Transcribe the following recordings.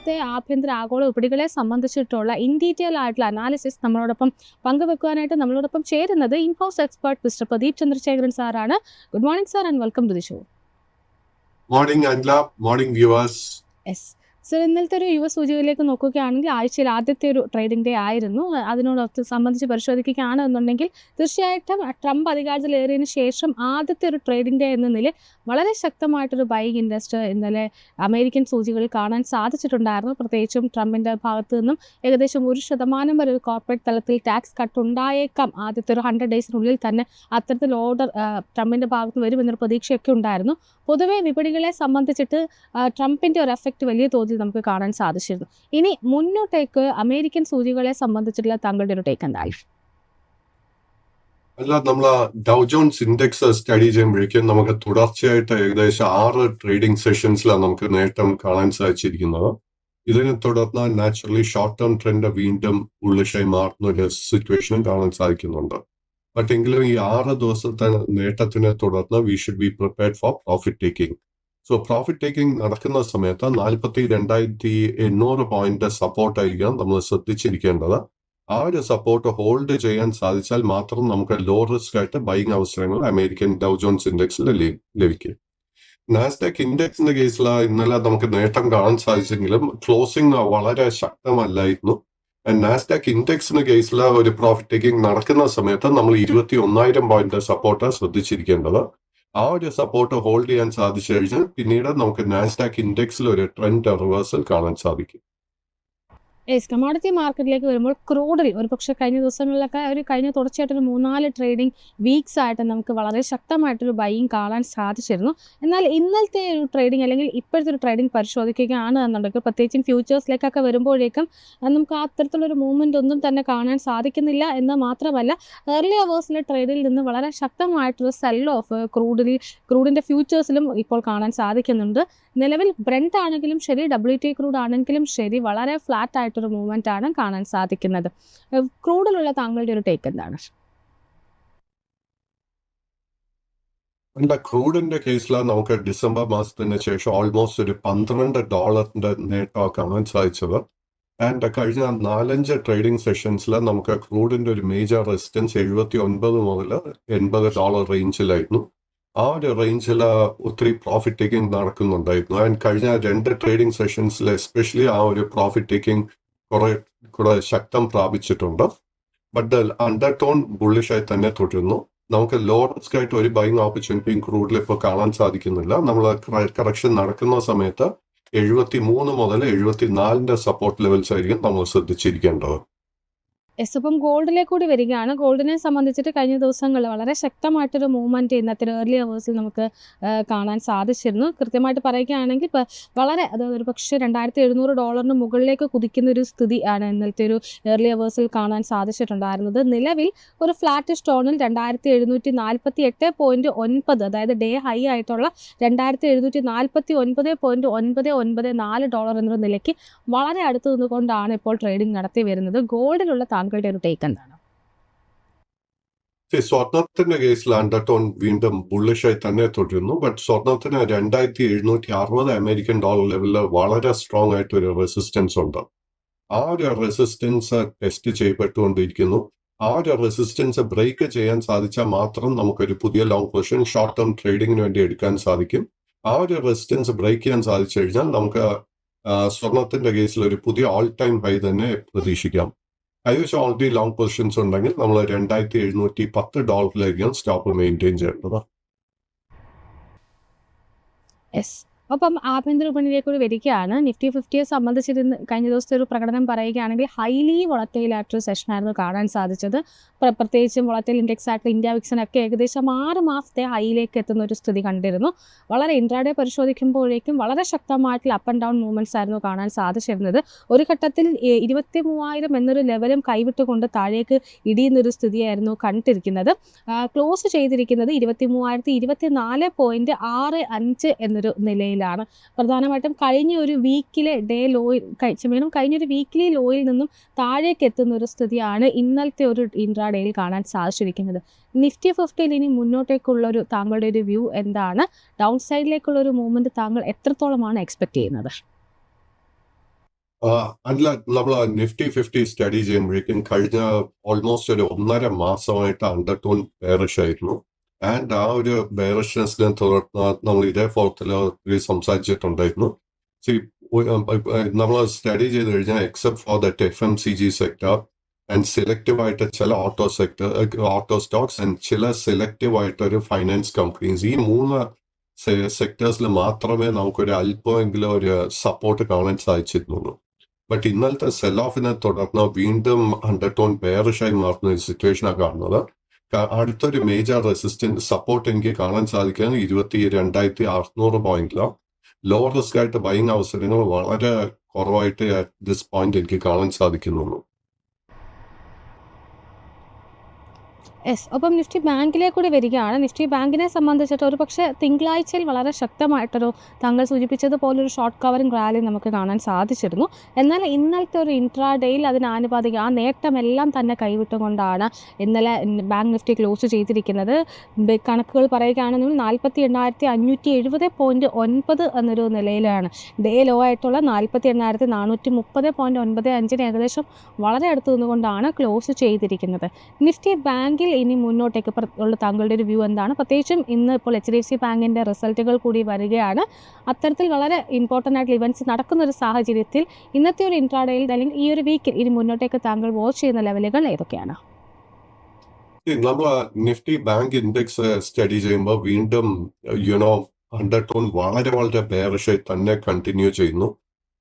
ഇന്നത്തെ ആഭ്യന്തര ആഗോള വിപണികളെ സംബന്ധിച്ചിട്ടുള്ള ഇൻ ഡീറ്റെയിൽ ആയിട്ടുള്ള അനാലിസിസ് നമ്മളോടൊപ്പം പങ്കുവെക്കുവാനായിട്ട് നമ്മളോടൊപ്പം ചേരുന്നത് in house expert mister Pradeep Chandrasekharan സാറാണ്. Good morning sir and welcome to the show. Morning Anjala, morning viewers. Yes sir, ഇന്നലത്തെ ഒരു യുവ സൂചികയിലേക്ക് നോക്കുകയാണെങ്കിൽ ആഴ്ചയിൽ ആദ്യത്തെ ഒരു ട്രേഡിംഗ് ഡേ ആയിരുന്നു. അതിനോടൊത്ത് സംബന്ധിച്ച് പരിശോധിക്കുകയാണെന്നുണ്ടെങ്കിൽ തീർച്ചയായിട്ടും ട്രംപ് അധികാരത്തിലേറിയതിനു ശേഷം ആദ്യത്തെ ഒരു ട്രേഡിംഗ് ഡേ എന്ന നിലയിൽ വളരെ ശക്തമായിട്ടൊരു ബൈയിങ് ഇൻട്രസ്റ്റ് ഇന്നലെ അമേരിക്കൻ സൂചികളിൽ കാണാൻ സാധിച്ചിട്ടുണ്ടായിരുന്നു. പ്രത്യേകിച്ചും ട്രംപിൻ്റെ ഭാഗത്തു നിന്നും ഏകദേശം 1% വരെ ഒരു കോർപ്പറേറ്റ് തലത്തിൽ ടാക്സ് കട്ട് ഉണ്ടായേക്കാം ആദ്യത്തെ ഒരു 100 ഡേയ്സിനുള്ളിൽ തന്നെ. അത്തരത്തിൽ ഓർഡർ ട്രംപിൻ്റെ ഭാഗത്ത് വരുമെന്നൊരു പ്രതീക്ഷയൊക്കെ ഉണ്ടായിരുന്നു. പൊതുവെ വിപണികളെ സംബന്ധിച്ചിട്ട് ട്രംപിൻ്റെ ഒരു എഫക്റ്റ് വലിയ തോതിൽ നമുക്ക് കാണാൻ സാധിച്ചിരുന്നു. ഇനി മുന്നോട്ടേക്ക് അമേരിക്കൻ സൂചികളെ സംബന്ധിച്ചിട്ടുള്ള താങ്കളുടെ ഒരു ടേക്ക് എന്തായി? അല്ല, നമ്മൾ ഡൗ ജോൺസ് ഇൻഡെക്സ് സ്റ്റഡി ചെയ്യുമ്പോഴേക്കും നമുക്ക് തുടർച്ചയായിട്ട് ഏകദേശം 6 ട്രേഡിംഗ് സെഷൻസിലാണ് നമുക്ക് നേട്ടം കാണാൻ സാധിച്ചിരിക്കുന്നത്. ഇതിനെ തുടർന്ന് നാച്ചുറലി ഷോർട്ട് ടേം ട്രെൻഡ് വീണ്ടും ഉള്ളിഷായി മാറുന്ന ഒരു സിറ്റുവേഷനും കാണാൻ സാധിക്കുന്നുണ്ട്. ബട്ട് എങ്കിലും ഈ 6 ദിവസത്തെ നേട്ടത്തിനെ തുടർന്ന് we should be prepared for profit taking. So profit taking നടക്കുന്ന സമയത്ത് 42,800 പോയിന്റ് സപ്പോർട്ടായിരിക്കണം നമ്മൾ ശ്രദ്ധിച്ചിരിക്കേണ്ടത്. ആ ഒരു സപ്പോർട്ട് ഹോൾഡ് ചെയ്യാൻ സാധിച്ചാൽ മാത്രം നമുക്ക് ലോ റിസ്ക് ആയിട്ട് ബൈങ് അവസരങ്ങൾ അമേരിക്കൻ ഡൗ ജോൺസ് ഇൻഡെക്സിൽ ലഭിക്കും. നാസ്ഡാക്ക് ഇൻഡെക്സിന്റെ കേസിൽ ഇന്നലെ നമുക്ക് നേട്ടം കാണാൻ സാധിച്ചെങ്കിലും ക്ലോസിംഗ് വളരെ ശക്തമല്ലായിരുന്നു. നാസ്ഡാക്ക് ഇൻഡെക്സിന്റെ കേസിൽ ഒരു പ്രോഫിറ്റ് ടേക്കിംഗ് നടക്കുന്ന സമയത്ത് നമ്മൾ 21,000 പോയിന്റ് സപ്പോർട്ട് ശ്രദ്ധിച്ചിരിക്കേണ്ടത്. ആ ഒരു സപ്പോർട്ട് ഹോൾഡ് ചെയ്യാൻ സാധിച്ചു കഴിഞ്ഞാൽ പിന്നീട് നമുക്ക് നാസ്ഡാക്ക് ഇൻഡെക്സിൽ ഒരു ട്രെൻഡ് റിവേഴ്സൽ കാണാൻ സാധിക്കും. കമോഡിറ്റി മാർക്കറ്റിലേക്ക് വരുമ്പോൾ ക്രൂഡിൽ ഒരു പക്ഷേ കഴിഞ്ഞ ദിവസങ്ങളിലൊക്കെ കഴിഞ്ഞ തുടർച്ചയായിട്ടൊരു 3-4 ട്രേഡിംഗ് വീക്സ് ആയിട്ട് നമുക്ക് വളരെ ശക്തമായിട്ടൊരു ബൈയിങ് കാണാൻ സാധിച്ചിരുന്നു. എന്നാൽ ഇന്നലത്തെ ഒരു ട്രേഡിംഗ് അല്ലെങ്കിൽ ഇപ്പോഴത്തെ ഒരു ട്രേഡിംഗ് പരിശോധിക്കുകയാണ് എന്നുണ്ടെങ്കിൽ പ്രത്യേകിച്ചും ഫ്യൂച്ചേഴ്സിലേക്കൊക്കെ വരുമ്പോഴേക്കും നമുക്ക് അത്തരത്തിലൊരു മൂവ്മെൻ്റ് ഒന്നും തന്നെ കാണാൻ സാധിക്കുന്നില്ല എന്ന് മാത്രമല്ല ഏർലി അവേഴ്സിലെ ട്രേഡിൽ നിന്ന് വളരെ ശക്തമായിട്ടൊരു സെൽ ഓഫ് ക്രൂഡിൻ്റെ ഫ്യൂച്ചേഴ്സിലും ഇപ്പോൾ കാണാൻ സാധിക്കുന്നുണ്ട്. നിലവിൽ ബ്രെന്റ് ആണെങ്കിലും ശരി, WTI ക്രൂഡ് ആണെങ്കിലും ശരി, വളരെ ഫ്ലാറ്റ് ആയിട്ടൊരു മൂവ്മെന്റ് ആണ് കാണാൻ സാധിക്കുന്നത്. ക്രൂഡിലുള്ള താങ്കളുടെ ഒരു ടേക്ക് എന്താണ്? ക്രൂഡിന്റെ കേസിൽ നമുക്ക് ഡിസംബർ മാസത്തിന് ശേഷം ഓൾമോസ്റ്റ് ഒരു $12 നേട്ടം കാണാൻ സാധിച്ചത്. ആൻഡ് കഴിഞ്ഞ 4-5 ട്രേഡിംഗ് സെഷൻസിൽ നമുക്ക് ക്രൂഡിന്റെ ഒരു മേജർ റെസിസ്റ്റൻസ് $79 മുതൽ $80 റേഞ്ചിലായിരുന്നു. ആ ഒരു റേഞ്ചിൽ ഒത്തിരി പ്രോഫിറ്റ് ടേക്കിംഗ് നടക്കുന്നുണ്ടായിരുന്നു. ആൻഡ് കഴിഞ്ഞ 2 ട്രേഡിംഗ് സെഷൻസിൽ എസ്പെഷ്യലി ആ ഒരു പ്രോഫിറ്റ് ടേക്കിംഗ് കുറെ ശക്തം പ്രാപിച്ചിട്ടുണ്ട്. ബട്ട് അണ്ടർ ടോൺ ബുള്ളിഷായി തന്നെ തുടരുന്നു. നമുക്ക് ലോ റിസ്ക് ആയിട്ട് ഒരു ബൈങ് ഓപ്പർച്യൂണിറ്റിയും ക്രൂഡിൽ ഇപ്പോൾ കാണാൻ സാധിക്കുന്നില്ല. നമ്മൾ കറക്ഷൻ നടക്കുന്ന സമയത്ത് 73 മുതൽ 74 സപ്പോർട്ട് ലെവൽസ് ആയിരിക്കും നമ്മൾ ശ്രദ്ധിച്ചിരിക്കേണ്ടത്. ഇപ്പം ഗോൾഡിലേക്ക് കൂടി വരികയാണ്. ഗോൾഡിനെ സംബന്ധിച്ചിട്ട് കഴിഞ്ഞ ദിവസങ്ങളിൽ വളരെ ശക്തമായിട്ടൊരു മൂവ്മെൻറ്റ് ഇന്നത്തെ ഏർലി അവേഴ്സിൽ നമുക്ക് കാണാൻ സാധിച്ചിരുന്നു. കൃത്യമായിട്ട് പറയുകയാണെങ്കിൽ വളരെ അതായത് ഒരു പക്ഷേ $2,700 മുകളിലേക്ക് കുതിക്കുന്ന ഒരു സ്ഥിതിയാണ് ഇന്നലത്തെ ഒരു ഏർലി അവേഴ്സിൽ കാണാൻ സാധിച്ചിട്ടുണ്ടായിരുന്നത്. നിലവിൽ ഒരു ഫ്ലാറ്റിഷ് ടോണിൽ 2,748.9 അതായത് ഡേ ഹൈ ആയിട്ടുള്ള $2,749.994 എന്നൊരു നിലയ്ക്ക് വളരെ അടുത്ത് നിന്നുകൊണ്ടാണ് ഇപ്പോൾ ട്രേഡിംഗ് നടത്തി വരുന്നത്. ഗോൾഡിലുള്ള താങ്കളുടെ ഒരു ടേക്ക് എന്താണ്? സ്വർണത്തിന്റെ കേസിൽ അണ്ടർ ടോൺ വീണ്ടും ബുള്ളിഷായി തന്നെ തുടരുന്നു. ബട്ട് സ്വർണത്തിന് $2,760 ലെവലിൽ വളരെ സ്ട്രോങ് ആയിട്ട് ഒരു റെസിസ്റ്റൻസ് ഉണ്ട്. ആ ഒരു റെസിസ്റ്റൻസ് ടെസ്റ്റ് ചെയ്യപ്പെട്ടുകൊണ്ടിരിക്കുന്നു. ആ ഒരു റെസിസ്റ്റൻസ് ബ്രേക്ക് ചെയ്യാൻ സാധിച്ചാൽ മാത്രം നമുക്കൊരു പുതിയ ലോങ് പൊസിഷൻ ഷോർട്ട് ടേം ട്രേഡിങ്ങിന് വേണ്ടി എടുക്കാൻ സാധിക്കും. ആ ഒരു റെസിസ്റ്റൻസ് ബ്രേക്ക് ചെയ്യാൻ സാധിച്ചു കഴിഞ്ഞാൽ നമുക്ക് സ്വർണത്തിന്റെ കേസിൽ ഒരു പുതിയ ഓൾ ടൈം ഹൈ തന്നെ പ്രതീക്ഷിക്കാം. കൈവശം ഓൾറെഡി ലോങ് പൊസിഷൻസ് ഉണ്ടെങ്കിൽ നമ്മൾ $2,710 സ്റ്റോപ്പ് മെയിൻറ്റെയിൻ ചെയ്യേണ്ടത്. അപ്പം ആഭ്യന്തര വിപണിയിലേക്ക് കൂടി വരികയാണ്. നിഫ്റ്റി 50യെ സംബന്ധിച്ചിരുന്ന് കഴിഞ്ഞ ദിവസത്തെ ഒരു പ്രകടനം പറയുകയാണെങ്കിൽ ഹൈലി വൊളറ്റൈൽ ആയിട്ടൊരു സെഷനായിരുന്നു കാണാൻ സാധിച്ചത്. പ്രത്യേകിച്ചും വൊളറ്റൈൽ ഇൻഡെക്സ് ആയിട്ടുള്ള ഇന്ത്യ വിക്സനൊക്കെ ഏകദേശം 6 മാസത്തെ ഹൈയിലേക്ക് എത്തുന്ന ഒരു സ്ഥിതി കണ്ടിരുന്നു. വളരെ ഇൻട്രാഡേ പരിശോധിക്കുമ്പോഴേക്കും വളരെ ശക്തമായിട്ടുള്ള അപ്പ് ആൻഡ് ഡൗൺ മൂവ്മെൻറ്റ്സ് ആയിരുന്നു കാണാൻ സാധിച്ചിരുന്നത്. ഒരു ഘട്ടത്തിൽ 23,000 എന്നൊരു ലെവലും കൈവിട്ടുകൊണ്ട് താഴേക്ക് ഇടിയുന്നൊരു സ്ഥിതിയായിരുന്നു കണ്ടിരിക്കുന്നത്. ക്ലോസ് ചെയ്തിരിക്കുന്നത് 23,024.65 എന്നൊരു നിലയിൽ ാണ് പ്രധാനമായിട്ടും കഴിഞ്ഞ ഒരു വീക്കിലെ കഴിഞ്ഞൊരു വീക്കിലി ലോയിൽ നിന്നും താഴേക്ക് എത്തുന്ന ഒരു സ്ഥിതിയാണ് ഇന്നലത്തെ ഒരു ഇൻട്രാഡേയിൽ കാണാൻ സാധിച്ചിരിക്കുന്നത്. നിഫ്റ്റി 50യിൽ ഇനി മുന്നോട്ടേക്കുള്ള ഒരു താങ്കളുടെ ഒരു വ്യൂ എന്താണ്? ഡൗൺ സൈഡിലേക്കുള്ള ഒരു മൂവ്മെന്റ് താങ്കൾ എത്രത്തോളമാണ് എക്സ്പെക്ട് ചെയ്യുന്നത്? അല്ല, നമ്മൾ നിഫ്റ്റി 50 സ്റ്റഡി ചെയ്യുമ്പോഴേക്കും കഴിഞ്ഞ ഓൾമോസ്റ്റ് ഒരു 1.5 മാസമായിട്ട് അണ്ടർടോൺ ബെയറിഷ് ആയിരുന്നു. ആൻഡ് ആ ഒരു ബെയറിഷ്നെസ്സിനെ തുടർന്ന് നമ്മൾ ഇതേപോലത്തിൽ സംസാരിച്ചിട്ടുണ്ടായിരുന്നു. നമ്മൾ സ്റ്റഡി ചെയ്ത് കഴിഞ്ഞാൽ except for that FMCG sector and selective ആയിട്ട് ചില ഓട്ടോ സ്റ്റോക്സ് ആൻഡ് ചില സെലക്റ്റീവ് ആയിട്ടൊരു ഫൈനാൻസ് കമ്പനീസ്, ഈ 3 സെക്ടേഴ്സിൽ മാത്രമേ നമുക്കൊരു അല്പമെങ്കിലും ഒരു സപ്പോർട്ട് കാണാൻ സാധിച്ചിരുന്നുള്ളൂ. ബട്ട് ഇന്നലത്തെ സെൽ ഓഫിനെ തുടർന്ന് വീണ്ടും അണ്ടർടോൺ ബെയറിഷായി മാറുന്ന ഒരു സിറ്റുവേഷനാണ് കാണുന്നത്. അടുത്തൊരു മേജർ റെസിസ്റ്റൻസ് സപ്പോർട്ട് എനിക്ക് കാണാൻ സാധിക്കുന്നത് 22,600 പോയിന്റിലാണ്. ലോ റിസ്ക് ആയിട്ട് ബൈങ് അവസരങ്ങൾ വളരെ കുറവായിട്ട് അറ്റ് ദിസ് പോയിന്റ് എനിക്ക് കാണാൻ സാധിക്കുന്നുള്ളൂ. യെസ്. അപ്പം നിഫ്റ്റി ബാങ്കിലേക്ക് കൂടി വരികയാണ്. നിഫ്റ്റി ബാങ്കിനെ സംബന്ധിച്ചിട്ട് ഒരു പക്ഷേ തിങ്കളാഴ്ചയിൽ വളരെ ശക്തമായിട്ടൊരു താങ്കൾ സൂചിപ്പിച്ചതുപോലൊരു ഷോർട്ട് കവറിംഗ് റാലി നമുക്ക് കാണാൻ സാധിച്ചിരുന്നു. എന്നാൽ ഇന്നലത്തെ ഒരു ഇൻട്രാഡേയിൽ അതിനാനുപാതിക ആ നേട്ടമെല്ലാം തന്നെ കൈവിട്ടുകൊണ്ടാണ് ഇന്നലെ ബാങ്ക് നിഫ്റ്റി ക്ലോസ് ചെയ്തിരിക്കുന്നത്. കണക്കുകൾ പറയുകയാണെന്നുണ്ടെങ്കിൽ 48,570.9 എന്നൊരു നിലയിലാണ്. ഡേ ലോ ആയിട്ടുള്ള 48,430.95 ഏകദേശം വളരെ അടുത്ത് നിന്നുകൊണ്ടാണ് ക്ലോസ് ചെയ്തിരിക്കുന്നത്. നിഫ്റ്റി ബാങ്കിൽ ഇനി മുന്നോട്ടേക്ക് ഉള്ള താങ്കളുടെ ഒരു വ്യൂ എന്താണ്? പ്രത്യേകിച്ചും ഇന്ന് ഇപ്പോൾ HDFC ബാങ്കിൻ്റെ റിസൾട്ടുകൾ കൂടി വരികയാണ്. അത്തരത്തിൽ വളരെ ഇമ്പോർട്ടൻ്റ് ആയിട്ടുള്ള ഇവൻറ്റ്സ് നടക്കുന്ന ഒരു സാഹചര്യത്തിൽ ഇന്നത്തെ ഒരു ഇൻട്രാഡേയിൽ അല്ലെങ്കിൽ ഈ ഒരു വീക്കിൽ ഇനി മുന്നോട്ടേക്ക് താങ്കൾ വാച്ച് ചെയ്യുന്ന ലെവലുകൾ ഏതൊക്കെയാണ്? നമ്മൾ നിഫ്റ്റി ബാങ്ക് ഇൻഡെക്സ് സ്റ്റഡി ചെയ്യുമ്പോൾ വീണ്ടും അണ്ടർടോൺ വളരെ വളരെ ബെയറിഷായി തന്നെ കണ്ടിന്യൂ ചെയ്യുന്നു.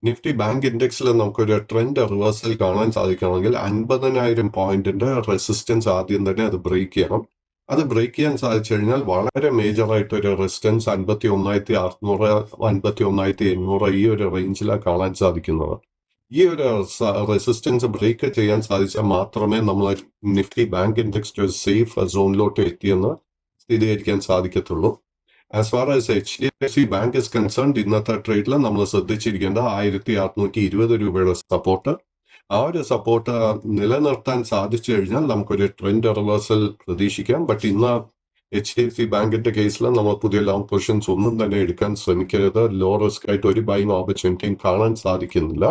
നിഫ്റ്റി ബാങ്ക് ഇൻഡെക്സിൽ നമുക്കൊരു ട്രെൻഡ് റിവേഴ്സൽ കാണാൻ സാധിക്കണമെങ്കിൽ 50,000 പോയിന്റിന്റെ റെസിസ്റ്റൻസ് ആദ്യം തന്നെ അത് ബ്രേക്ക് ചെയ്യണം. അത് ബ്രേക്ക് ചെയ്യാൻ സാധിച്ചു കഴിഞ്ഞാൽ വളരെ മേജറായിട്ട് ഒരു റെസിസ്റ്റൻസ് 51,600, 51,800 ഈ ഒരു റേഞ്ചിലാണ് കാണാൻ സാധിക്കുന്നത്. ഈ ഒരു റെസിസ്റ്റൻസ് ബ്രേക്ക് ചെയ്യാൻ സാധിച്ചാൽ മാത്രമേ നമ്മൾ നിഫ്റ്റി ബാങ്ക് ഇൻഡെക്സ് ഒരു സേഫ് സോണിലോട്ട് എത്തിയെന്ന് സ്ഥിരീകരിക്കാൻ സാധിക്കത്തുള്ളൂ. As far as HDFC bank is concerned, ഇന്നത്തെ ട്രേഡിൽ നമ്മൾ ശ്രദ്ധിച്ചിരിക്കേണ്ട 1,620 രൂപയുടെ സപ്പോർട്ട്. ആ ഒരു സപ്പോർട്ട് നിലനിർത്താൻ സാധിച്ചു കഴിഞ്ഞാൽ നമുക്കൊരു ട്രെൻഡ് റിവേഴ്സൽ പ്രതീക്ഷിക്കാം. ബട്ട് ഇന്ന് HDFC ബാങ്കിന്റെ കേസിൽ നമ്മൾ പുതിയ ലോങ് പൊസിഷൻസ് ഒന്നും തന്നെ എടുക്കാൻ ശ്രമിക്കരുത്. ലോ റിസ്ക് ആയിട്ട് ഒരു ബൈങ് ഓപ്പർച്യൂണിറ്റിയും കാണാൻ സാധിക്കുന്നില്ല.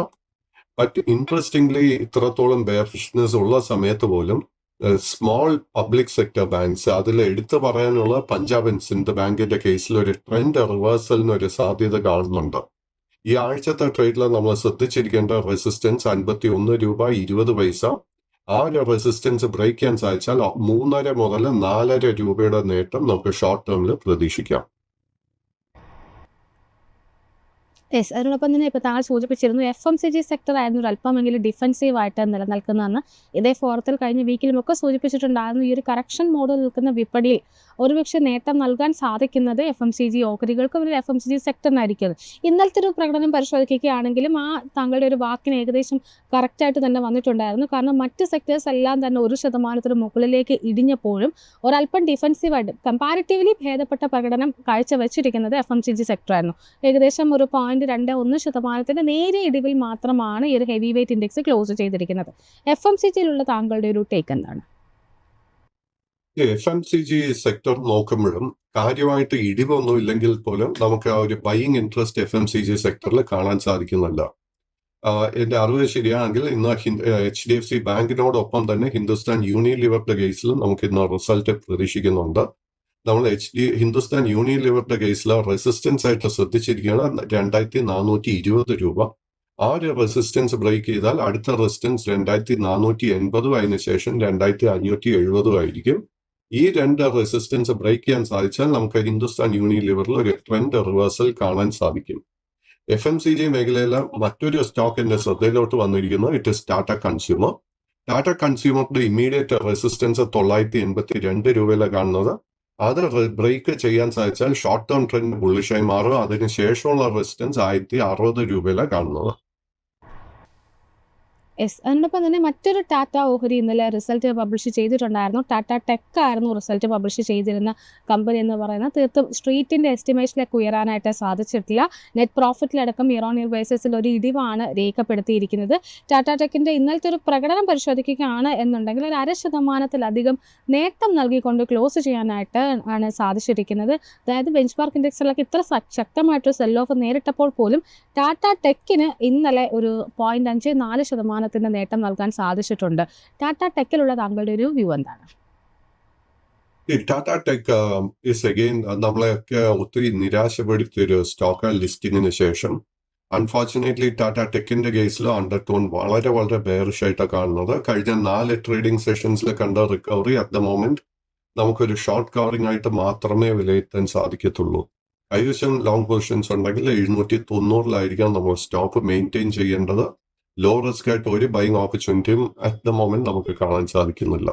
ബട്ട് ഇൻട്രസ്റ്റിംഗ്ലി ഇത്രത്തോളം ബെയറിഷ്നെസ് ഉള്ള സമയത്ത് പോലും സ്മോൾ പബ്ലിക് സെക്ടർ ബാങ്ക്സ്, അതിൽ എടുത്തു പറയാനുള്ള പഞ്ചാബ് ആൻഡ് സിന്ധ് ബാങ്കിന്റെ കേസിൽ ഒരു ട്രെൻഡ് റിവേഴ്സലിന് ഒരു സാധ്യത കാണുന്നുണ്ട്. ഈ ആഴ്ചത്തെ ട്രേഡിൽ നമ്മൾ ശ്രദ്ധിച്ചിരിക്കേണ്ട റെസിസ്റ്റൻസ് 51.20 രൂപ. ആ ഒരു റെസിസ്റ്റൻസ് ബ്രേക്ക് ചെയ്യാൻ സാധിച്ചാൽ 3.5 മുതൽ 4.5 രൂപയുടെ നേട്ടം നമുക്ക് ഷോർട്ട് ടേമിൽ പ്രതീക്ഷിക്കാം. യെസ്. അതിനോടൊപ്പം തന്നെ ഇപ്പോൾ താങ്കൾ സൂചിപ്പിച്ചിരുന്നു FMCG സെക്ടർ ആയിരുന്നു ഒരു അല്പമെങ്കിലും ഡിഫൻസീവായിട്ട് നിലനിൽക്കുന്നതെന്ന്. ഇതേ ഫോറത്തിൽ കഴിഞ്ഞ വീക്കിലുമൊക്കെ സൂചിപ്പിച്ചിട്ടുണ്ടായിരുന്നു. ഈ ഒരു കറക്ഷൻ മോഡിൽ നിൽക്കുന്ന വിപണിയിൽ ഒരുപക്ഷെ നേട്ടം നൽകാൻ സാധിക്കുന്നത് FMCG ഓഹരികൾക്കും ഒരു FMCG സെക്ടറിനായിരിക്കും. ഇന്നലത്തെ ഒരു പ്രകടനം പരിശോധിക്കുകയാണെങ്കിലും ആ താങ്കളുടെ ഒരു വാക്കിന് ഏകദേശം കറക്റ്റായിട്ട് തന്നെ വന്നിട്ടുണ്ടായിരുന്നു. കാരണം മറ്റ് സെക്ടേഴ്സ് എല്ലാം തന്നെ 1% മുകളിലേക്ക് ഇടിഞ്ഞപ്പോഴും ഒരല്പം ഡിഫൻസീവായിട്ട് കമ്പാരിറ്റീവ്ലി ഭേദപ്പെട്ട പ്രകടനം കാഴ്ചവെച്ചിരിക്കുന്നത് FMCG സെക്ടറായിരുന്നു. ഏകദേശം ഒരു 0.21% നേരിയ ഇടിവിൽ മാത്രമാണ് ഈ ഒരു ഹെവി വെയ്റ്റ് ഇൻഡെക്സ് ക്ലോസ് ചെയ്തിരിക്കുന്നത്. FMCGയിലുള്ള താങ്കളുടെ ഒരു ടേക്ക് എന്താണ്? FMCG സെക്ടർ നോക്കുമ്പോഴും കാര്യമായിട്ട് ഇടിവൊന്നും ഇല്ലെങ്കിൽ പോലും നമുക്ക് ആ ഒരു ബൈയിങ് ഇൻട്രസ്റ്റ് FMCG സെക്ടറിൽ കാണാൻ സാധിക്കുന്നില്ല. എന്റെ അറിവ് ശരിയാണെങ്കിൽ ഇന്ന് HDFC ബാങ്കിനോടൊപ്പം തന്നെ ഹിന്ദുസ്ഥാൻ യൂണിലിവറിന്റെ കേസിൽ നമുക്ക് ഇന്ന് റിസൾട്ട് പ്രതീക്ഷിക്കുന്നുണ്ട്. നമ്മൾ ഹിന്ദുസ്ഥാൻ യൂണിലിവറിന്റെ കേസിൽ റെസിസ്റ്റൻസ് ആയിട്ട് ശ്രദ്ധിച്ചിരിക്കുകയാണ് 2,420 രൂപ. ആ ഒരു റെസിസ്റ്റൻസ് ബ്രേക്ക് ചെയ്താൽ അടുത്ത റെസിസ്റ്റൻസ് 2,480 അതിനുശേഷം 2,570 ആയിരിക്കും. ഈ 2 റെസിസ്റ്റൻസ് ബ്രേക്ക് ചെയ്യാൻ സാധിച്ചാൽ നമുക്ക് ഹിന്ദുസ്ഥാൻ യൂണിലിവറിൽ ഒരു ട്രെൻഡ് റിവേഴ്സൽ കാണാൻ സാധിക്കും. FMCG മേഖലയിലെ മറ്റൊരു സ്റ്റോക്ക് എന്റെ ശ്രദ്ധയിലോട്ട് വന്നിരിക്കുന്നത് it is Tata consumer. Tata കൺസ്യൂമറിന്റെ ഇമ്മീഡിയറ്റ് റെസിസ്റ്റൻസ് 982 രൂപയിലാണ് കാണുന്നത്. അത് ബ്രേക്ക് ചെയ്യാൻ സാധിച്ചാൽ ഷോർട്ട് ടേം ട്രെൻഡ് ബുള്ളിഷായി മാറും. അതിനുശേഷമുള്ള റെസിസ്റ്റൻസ് 1,060 രൂപയിലാണ് കാണുന്നത്. യെസ്. അതിനോടൊപ്പം തന്നെ മറ്റൊരു ടാറ്റ ഓഹരി ഇന്നലെ റിസൾട്ട് പബ്ലിഷ് ചെയ്തിട്ടുണ്ടായിരുന്നു. ടാറ്റ ടെക് ആയിരുന്നു റിസൾട്ട് പബ്ലിഷ് ചെയ്തിരുന്ന കമ്പനി എന്ന് പറയുന്നത്. തീർത്തും സ്ട്രീറ്റിൻ്റെ എസ്റ്റിമേഷനിലേക്ക് ഉയരാനായിട്ട് സാധിച്ചിട്ടില്ല. നെറ്റ് പ്രോഫിറ്റിലടക്കം ഇയർ ഓൺ ഇയർ ബേസിസിൽ ഒരു ഇടിവാണ് രേഖപ്പെടുത്തിയിരിക്കുന്നത്. ടാറ്റ ടെക്കിൻ്റെ ഇന്നലത്തെ ഒരു പ്രകടനം പരിശോധിക്കുകയാണ് എന്നുണ്ടെങ്കിൽ ഒരു 0.5% നേട്ടം നൽകിക്കൊണ്ട് ക്ലോസ് ചെയ്യാനായിട്ട് ആണ് സാധിച്ചിരിക്കുന്നത്. അതായത് ബെഞ്ച് മാർക്ക് ഇൻഡെക്സിലൊക്കെ ഇത്ര ശക്തമായിട്ടൊരു സെൽ ഓഫ് നേരിട്ടപ്പോൾ പോലും ടാറ്റ ടെക്കിന് ഇന്നലെ ഒരു 0.54% നേട്ടം നൽകാൻ സാധിച്ചിട്ടുണ്ട്. ടാറ്റ ടെക്കിലുള്ള താങ്കളുടെ ഒരു വ്യൂ എന്താണ്? ടാറ്റ ടെക് ഇസ് അഗെയിൻ നമ്മളെയൊക്കെ ഒത്തിരി നിരാശപ്പെടുത്തിയ ഒരു സ്റ്റോക്ക് ലിസ്റ്റിങ്ങിന് ശേഷം അൺഫോർച്ചുനേറ്റ്ലി ടാറ്റ ടെക്കിന്റെ കേസിൽ അണ്ടർടോൺ വളരെ വളരെ ബെയറിഷ് ആയിട്ടാണ് കാണുന്നത്. കഴിഞ്ഞ 4 ട്രേഡിംഗ് സെഷൻസിൽ കണ്ട റിക്കവറി അറ്റ് ദ മൊമെന്റ് നമുക്കൊരു ഷോർട്ട് കവറിംഗ് ആയിട്ട് മാത്രമേ വിലയിരുത്താൻ സാധിക്കത്തുള്ളൂ. കൈവശം ലോങ് പൊസിഷൻസ് ഉണ്ടെങ്കിൽ 790 നമ്മൾ സ്റ്റോപ്പ് മെയിൻറ്റെയിൻ ചെയ്യേണ്ടത്. ലോ റിസ്ക് ആയിട്ട് ഒരു ബൈങ് ഓപ്പർച്യൂണിറ്റിയും അറ്റ് ദ മൊമെന്റ് നമുക്ക് കാണാൻ സാധിക്കുന്നില്ല.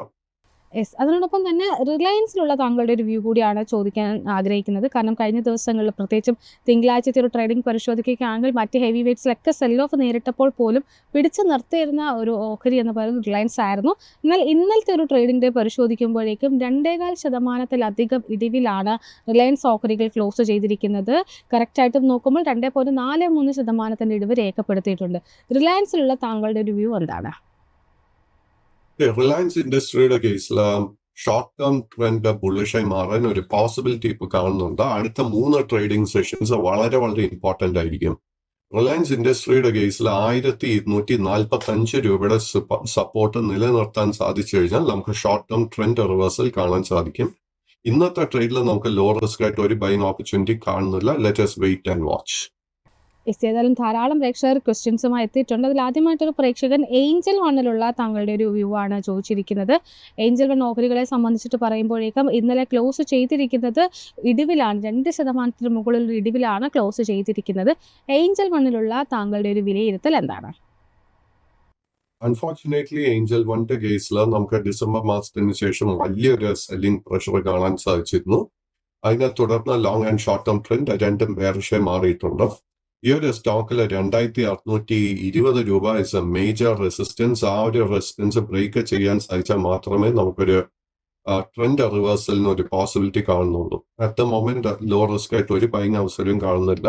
യെസ്. അതിനോടൊപ്പം തന്നെ റിലയൻസിലുള്ള താങ്കളുടെ ഒരു വ്യൂ കൂടിയാണ് ചോദിക്കാൻ ആഗ്രഹിക്കുന്നത്. കാരണം കഴിഞ്ഞ ദിവസങ്ങളിൽ പ്രത്യേകിച്ചും തിങ്കളാഴ്ചത്തെ ഒരു ട്രേഡിംഗ് പരിശോധിക്കുകയാണെങ്കിൽ മറ്റ് ഹെവി വെയ്റ്റ്സിലൊക്കെ സെൽ ഓഫ് നേരിട്ടപ്പോൾ പോലും പിടിച്ചു നിർത്തിയിരുന്ന ഒരു ഓഹരി എന്ന് പറയുന്നത് റിലയൻസ് ആയിരുന്നു. എന്നാൽ ഇന്നലത്തെ ഒരു ട്രേഡിംഗ് ഡേ പരിശോധിക്കുമ്പോഴേക്കും 2.5% ഇടിവിലാണ് റിലയൻസ് ഓഹരികൾ ക്ലോസ് ചെയ്തിരിക്കുന്നത്. കറക്റ്റായിട്ട് നോക്കുമ്പോൾ 2.43% ഇടിവ് രേഖപ്പെടുത്തിയിട്ടുണ്ട്. റിലയൻസിലുള്ള താങ്കളുടെ ഒരു വ്യൂ എന്താണ്? റിലയൻസ് ഇൻഡസ്ട്രിയുടെ കേസിൽ ഷോർട്ട് ടേം ട്രെൻഡ് ബുള്ളിഷായി മാറാൻ ഒരു പോസിബിലിറ്റി ഇപ്പോൾ കാണുന്നുണ്ട്. അടുത്ത 3 ട്രേഡിംഗ് സെഷൻസ് വളരെ വളരെ ഇമ്പോർട്ടൻ്റ് ആയിരിക്കും. റിലയൻസ് ഇൻഡസ്ട്രിയുടെ കേസിൽ 1245 രൂപയുടെ സപ്പോർട്ട് നിലനിർത്താൻ സാധിച്ചു കഴിഞ്ഞാൽ നമുക്ക് ഷോർട്ട് ടേം ട്രെൻഡ് റിവേഴ്സൽ കാണാൻ സാധിക്കും. ഇന്നത്തെ ട്രേഡിൽ നമുക്ക് ലോ റിസ്ക് ആയിട്ട് ഒരു ബൈങ് ഓപ്പർച്യൂണിറ്റി കാണുന്നില്ല. Let us wait and watch. ഏതായാലും ധാരാളം പ്രേക്ഷകർ ക്വസ്റ്റ്യൻസുമായി എത്തിയിട്ടുണ്ട്. അതിൽ ആദ്യമായിട്ടൊരു പ്രേക്ഷകൻ ഏഞ്ചൽ വണ്ണിലുള്ള താങ്കളുടെ ഒരു വ്യൂ ആണ് ചോദിച്ചിരിക്കുന്നത്. ഏഞ്ചൽ വൺ ഓഹരികളെ സംബന്ധിച്ചിട്ട് പറയുമ്പോഴേക്കും ഇന്നലെ ക്ലോസ് ചെയ്തിരിക്കുന്നത് ഇടിവിലാണ്. 2% മുകളിൽ ഇടിവിലാണ് ക്ലോസ് ചെയ്തിരിക്കുന്നത്. ഏഞ്ചൽ വണ്ണിലുള്ള താങ്കളുടെ ഒരു വിലയിരുത്തൽ എന്താണ്? അൺഫോർച്ചുനേറ്റ്ലി ഏഞ്ചൽ വണ്ണിന്റെ കേസിൽ നമുക്ക് ഡിസംബർ മാസത്തിന് ശേഷം വലിയൊരു സെല്ലിംഗ് പ്രഷർ കാണാൻ സാധിച്ചിരുന്നു. അതിനെ തുടർന്ന് long and short term trend രണ്ടും ബെയറിഷായി മാറിയിട്ടുണ്ട്. ഈ ഒരു സ്റ്റോക്കിൽ 2620 രൂപ ഇസ് എ മേജർ റെസിസ്റ്റൻസ്. ആ ഒരു റെസിസ്റ്റൻസ് ബ്രേക്ക് ചെയ്യാൻ സാധിച്ചാൽ മാത്രമേ നമുക്കൊരു ട്രെൻഡ് റിവേഴ്സലിന് ഒരു പോസിബിലിറ്റി കാണുന്നുള്ളൂ. At the moment low risk ആയിട്ട് ഒരു ബൈങ് അവസരവും കാണുന്നില്ല.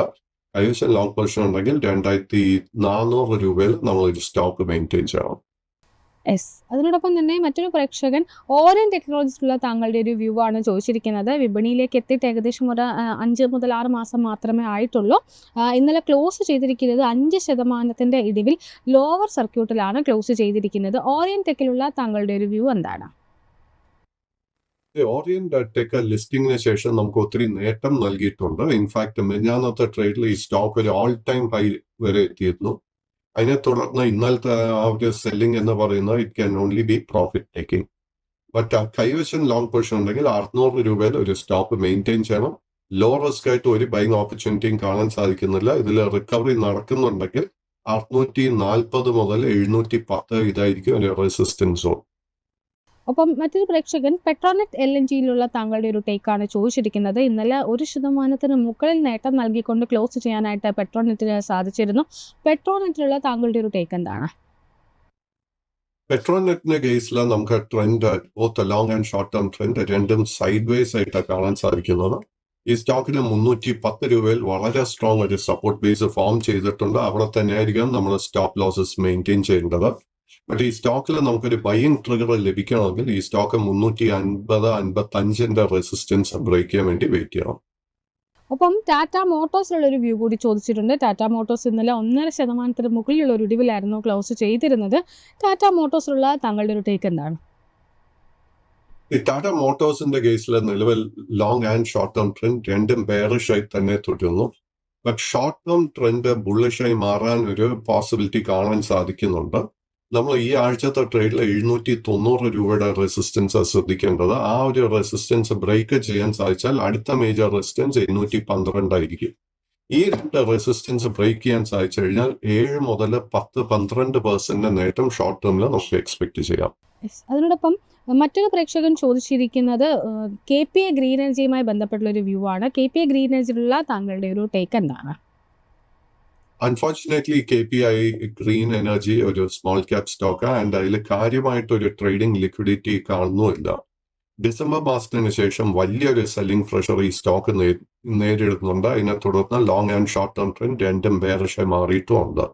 കൈവശം ലോങ് പൊസിഷൻ ഉണ്ടെങ്കിൽ 2400 രൂപയിൽ നമ്മളൊരു സ്റ്റോക്ക് മെയിൻറ്റെയിൻ ചെയ്യണം. യെസ്. അതിനോടൊപ്പം തന്നെ മറ്റൊരു പ്രേക്ഷകൻ ഓറിയൻ ടെക്നോളജീസിലുള്ള താങ്കളുടെ ഒരു വ്യൂ ആണ് ചോദിച്ചിരിക്കുന്നത്. വിപണിയിലേക്ക് എത്തിയിട്ട് ഏകദേശം ഒരു 5 മുതൽ 6 മാസം മാത്രമേ ആയിട്ടുള്ളൂ. ഇന്നലെ ക്ലോസ് ചെയ്തിരിക്കുന്നത് 5% ഇടിവിൽ ലോവർ സർക്യൂട്ടിലാണ് ക്ലോസ് ചെയ്തിരിക്കുന്നത്. ഓറിയൻ ടെക്കിലുള്ള താങ്കളുടെ ഒരു വ്യൂ എന്താണ്? ഓറിയൻ ടെക് ലിസ്റ്റിംഗിന് ശേഷം നമുക്ക് ഒത്തിരി നേട്ടം നൽകിയിട്ടുണ്ട്. ഇൻഫാക്ട് മിനിഞ്ഞാന്നത്തെ ട്രേഡിൽ ഈ സ്റ്റോക്ക് ഒരു ഓൾ ടൈം ഹൈ വരെ എത്തിയിരുന്നു. അതിനെ തുടർന്ന് ഇന്നലത്തെ ആ ഒരു സെല്ലിംഗ് എന്ന് പറയുന്നത് it can only B profit taking. But കൈവശം ലോങ് പൊസിഷൻ ഉണ്ടെങ്കിൽ 600 രൂപയിൽ ഒരു സ്റ്റോപ്പ് മെയിൻറ്റെയിൻ ചെയ്യണം. ലോ റിസ്ക് ആയിട്ട് ഒരു ബൈങ് ഓപ്പർച്യൂണിറ്റിയും കാണാൻ സാധിക്കുന്നില്ല. ഇതിൽ റിക്കവറി നടക്കുന്നുണ്ടെങ്കിൽ 640 മുതൽ 710 ഇതായിരിക്കും ഒരു റെസിസ്റ്റൻസ് സോൺ. ഒപ്പം മറ്റൊരു പ്രേക്ഷകൻ പെട്രോനെറ്റ് LNGയിലുള്ള താങ്കളുടെ ഒരു ടേക്കാണ് ചോദിച്ചിരിക്കുന്നത്. ഇന്നലെ 1% മുകളിൽ നേട്ടം നൽകിക്കൊണ്ട് ക്ലോസ് ചെയ്യാനായിട്ട് പെട്രോനെറ്റിന് സാധിച്ചിരുന്നു. പെട്രോനെറ്റിലുള്ള താങ്കളുടെ ഒരു ടേക്ക് എന്താണ്? പെട്രോനെറ്റിന്റെ കേസിൽ നമുക്ക് trend both long and short term trend രണ്ടും സൈഡ് വേസ് ആയിട്ടാണ് കാണാൻ സാധിക്കുന്നത്. ഈ സ്റ്റോക്കിന് 310 രൂപയിൽ വളരെ സ്ട്രോങ് ഒരു സപ്പോർട്ട് ബേസ് ഫോം ചെയ്തിട്ടുണ്ട്. അവിടെ തന്നെയായിരിക്കും നമ്മൾ സ്റ്റോപ്പ് ലോസസ് മെയിൻറ്റെയിൻ ചെയ്യേണ്ടത്. ബട്ട് ഈ സ്റ്റോക്കിൽ നമുക്കൊരു ബൈയിങ് ട്രിഗർ ലഭിക്കണമെങ്കിൽ ഈ സ്റ്റോക്ക് 350-55 റെസിസ്റ്റൻസ് ബ്രേക്ക് ചെയ്യാൻ വേണ്ടി വെയിറ്റ് ചെയ്യണം. ഒപ്പം ടാറ്റ മോട്ടോഴ്സിലുള്ള ഒരു വ്യൂ കൂടി ചോദിച്ചിട്ടുണ്ട്. ടാറ്റ മോട്ടോഴ്സ് ഇന്നലെ 1.5% മുകളിലുള്ള ഒരു ഇടിവിലായിരുന്നു ക്ലോസ് ചെയ്തിരുന്നത്. ടാറ്റ മോട്ടോഴ്സിലുള്ള താങ്കളുടെ ഒരു ടേക്ക് എന്താണ്? ഈ ടാറ്റ മോട്ടോഴ്സിന്റെ കേസിൽ നിലവിൽ long and short term trend രണ്ടും ബെയറിഷായി തന്നെ തുടരുന്നു. ബട്ട് ഷോർട്ട് ടേം ട്രെൻഡ് ബുള്ളിഷായി മാറാൻ ഒരു പോസിബിലിറ്റി കാണാൻ സാധിക്കുന്നുണ്ട്. നമ്മൾ ഈ ആഴ്ചത്തെ ട്രേഡിൽ 790 രൂപയുടെ റെസിസ്റ്റൻസ് ശ്രദ്ധിക്കേണ്ടത്. ആ ഒരു റെസിസ്റ്റൻസ് ബ്രേക്ക് ചെയ്യാൻ സാധിച്ചാൽ അടുത്ത മേജർ റെസിസ്റ്റൻസ് 812 ആയിരിക്കും. ഈ 2 റെസിസ്റ്റൻസ് ബ്രേക്ക് ചെയ്യാൻ സാധിച്ചു കഴിഞ്ഞാൽ 7 മുതൽ 10-12% നേട്ടം ഷോർട്ട് ടേമിൽ നമുക്ക് എക്സ്പെക്ട് ചെയ്യാം. അതിനോടൊപ്പം മറ്റൊരു പ്രേക്ഷകൻ ചോദിച്ചിരിക്കുന്നത് KPA ഗ്രീൻ എനർജിയുമായി ബന്ധപ്പെട്ടുള്ള ഒരു വ്യൂ ആണ്. KPA ഗ്രീൻ എനർജിയിലുള്ള താങ്കളുടെ ഒരു ടേക്ക് എന്താണ്? അൺഫോർച്ചുനേറ്റ്ലി KPI ഗ്രീൻ എനർജി ഒരു സ്മോൾ ക്യാപ് സ്റ്റോക്ക് ആൻഡ് അതിൽ കാര്യമായിട്ടൊരു ട്രേഡിംഗ് ലിക്വിഡിറ്റി കാണുന്നുമില്ല. ഡിസംബർ മാസത്തിന് ശേഷം വലിയൊരു സെല്ലിംഗ് പ്രഷർ ഈ സ്റ്റോക്ക് നേരിടുന്നുണ്ട്. അതിനെ തുടർന്ന് long and short term trend രണ്ടും ബെയറിഷായി മാറിയിട്ടുമുണ്ട്.